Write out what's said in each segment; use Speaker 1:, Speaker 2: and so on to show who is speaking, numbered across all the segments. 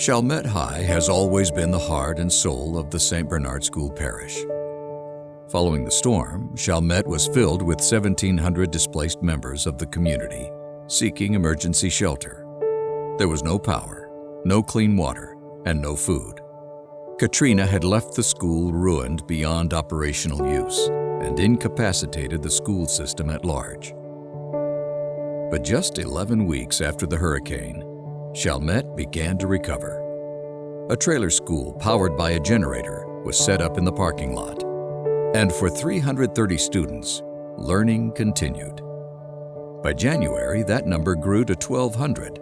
Speaker 1: Chalmette High has always been the heart and soul of the St. Bernard School Parish. Following the storm, Chalmette was filled with 1,700 displaced members of the community seeking emergency shelter. There was no power, no clean water, and no food. Katrina had left the school ruined beyond operational use and incapacitated the school system at large. But just 11 weeks after the hurricane, Chalmette began to recover. A trailer school powered by a generator was set up in the parking lot. And for 330 students, learning continued. By January, that number grew to 1,200.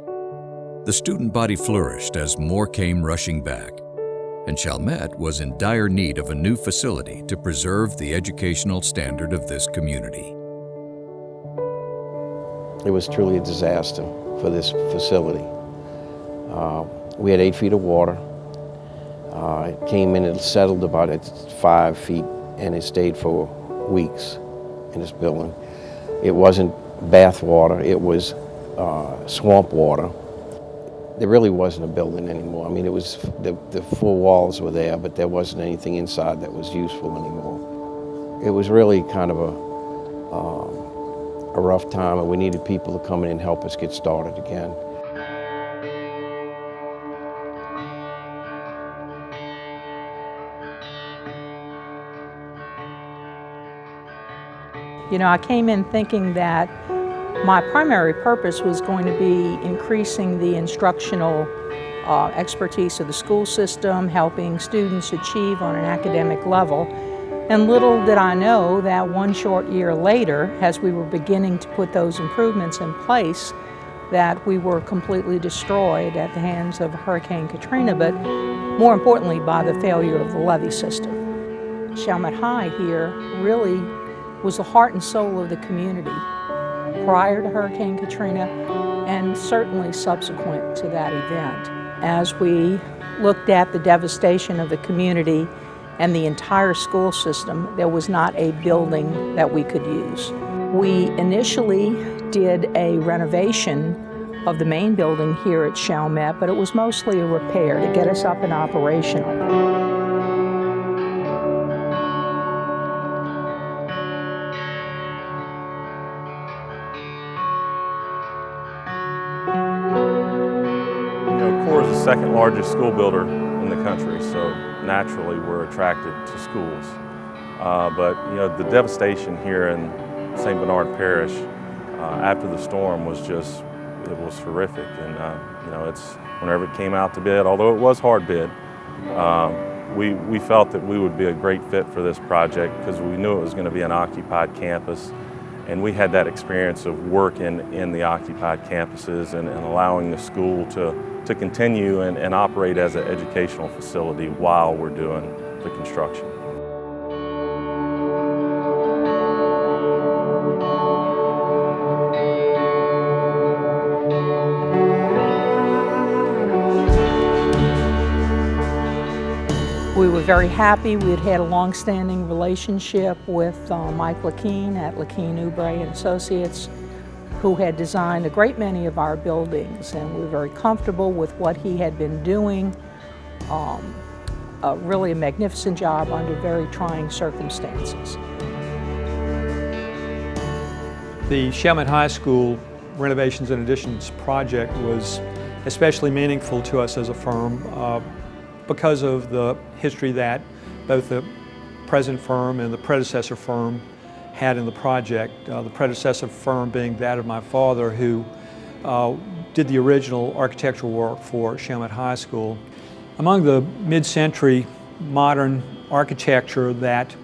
Speaker 1: The student body flourished as more came rushing back, and Chalmette was in dire need of a new facility to preserve the educational standard of this community.
Speaker 2: It was truly a disaster for this facility. We had 8 feet of water. It came in, it settled about at 5 feet, and it stayed for weeks in this building. It wasn't bath water, it was swamp water. There really wasn't a building anymore. I mean, it was the 4 walls were there, but there wasn't anything inside that was useful anymore. It was really kind of a rough time, and we needed people to come in and help us get started again.
Speaker 3: You know, I came in thinking that my primary purpose was going to be increasing the instructional expertise of the school system, helping students achieve on an academic level. And little did I know that 1 short year later, as we were beginning to put those improvements in place, that we were completely destroyed at the hands of Hurricane Katrina, but more importantly by the failure of the levee system. Chalmette High here really was the heart and soul of the community prior to Hurricane Katrina and certainly subsequent to that event. As we looked at the devastation of the community and the entire school system, there was not a building that we could use. We initially did a renovation of the main building here at Chalmette, but it was mostly a repair to get us up and operational.
Speaker 4: We're the second largest school builder in the country, so naturally we're attracted to schools. But the devastation here in St. Bernard Parish after the storm was it was horrific. And it's whenever it came out to bid, although it was hard bid, we felt that we would be a great fit for this project because we knew it was going to be an occupied campus. And we had that experience of working in the occupied campuses and allowing the school to continue and operate as an educational facility while we're doing the construction.
Speaker 3: We were very happy. We had had a long-standing relationship with Mike Lakeen at Lakeen, Oubre and Associates, who had designed a great many of our buildings, and we were very comfortable with what he had been doing. Really a magnificent job under very trying circumstances.
Speaker 5: The Chalmette High School renovations and additions project was especially meaningful to us as a firm because of the history that both the present firm and the predecessor firm had in the project. The predecessor firm being that of my father, who did the original architectural work for Chalmette High School. Among the mid-century modern architecture that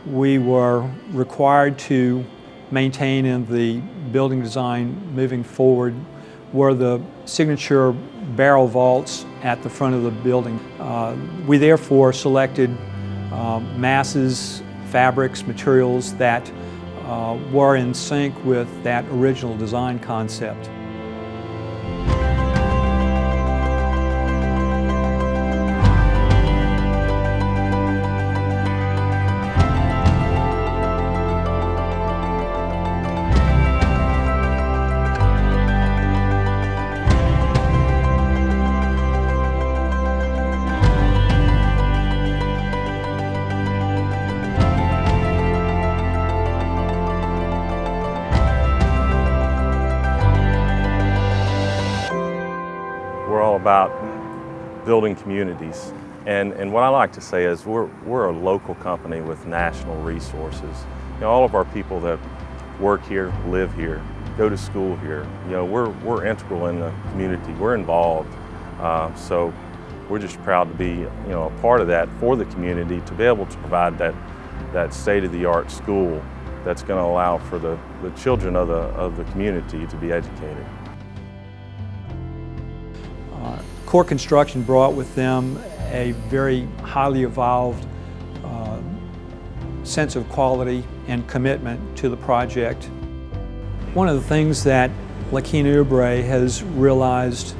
Speaker 5: we were required to maintain in the building design moving forward were the signature barrel vaults at the front of the building. We therefore selected masses, fabrics, materials that were in sync with that original design concept.
Speaker 4: building communities. And what I like to say is we're a local company with national resources. You know, all of our people that work here, live here, go to school here, you know, we're integral in the community. We're involved. So we're just proud to be, you know, a part of that for the community, to be able to provide that state-of-the-art school that's going to allow for the children of the community to be educated.
Speaker 5: Core Construction brought with them a very highly evolved sense of quality and commitment to the project. One of the things that Lakeena Ubre has realized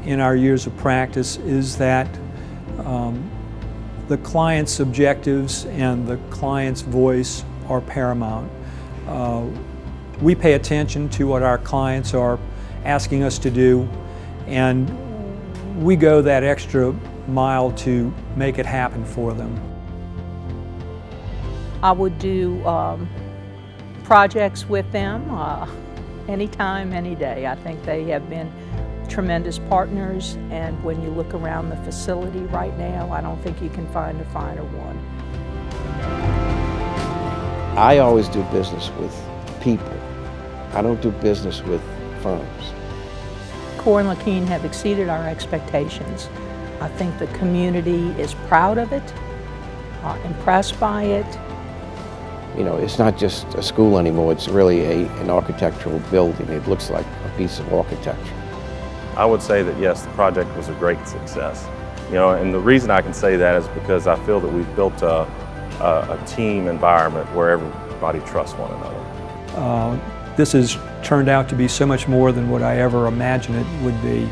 Speaker 5: in our years of practice is that the client's objectives and the client's voice are paramount. We pay attention to what our clients are asking us to do, and we go that extra mile to make it happen for them.
Speaker 3: I would do projects with them anytime, any day. I think they have been tremendous partners, and when you look around the facility right now, I don't think you can find a finer one.
Speaker 2: I always do business with people. I don't do business with firms.
Speaker 3: Core and Lakeena have exceeded our expectations. I think the community is proud of it, impressed by it.
Speaker 2: You know, it's not just a school anymore, it's really an architectural building. It looks like a piece of architecture.
Speaker 4: I would say that yes, the project was a great success. You know, and the reason I can say that is because I feel that we've built a team environment where everybody trusts one another.
Speaker 5: This has turned out to be so much more than what I ever imagined it would be.